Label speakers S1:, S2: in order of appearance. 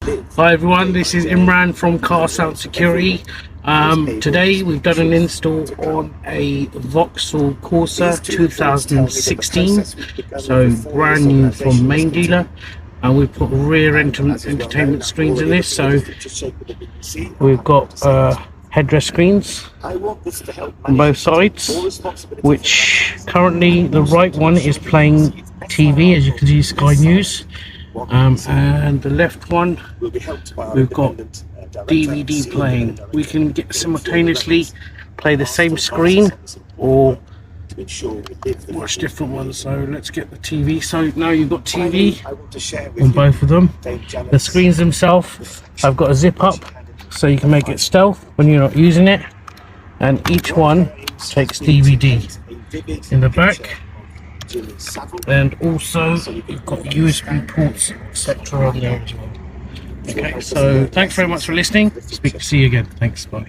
S1: Hi everyone, this is Imran from Car Sound Security. Today we've done an install on a Vauxhall Corsa 2016, so brand new from main dealer, and we've put rear entertainment screens in this. So we've got headrest screens on both sides, which currently the right one is playing TV, as you can see, Sky News. And the left one, we've got DVD playing. We can simultaneously play the same screen or watch different ones. So let's get the TV. So now you've got TV on both of them. The screens themselves have got a zip up, so you can make it stealth when you're not using it. And each one takes DVD in the back. And also you've got USB ports, etc. on there as well. Okay, so thanks very much for listening. See you again. Thanks, bye.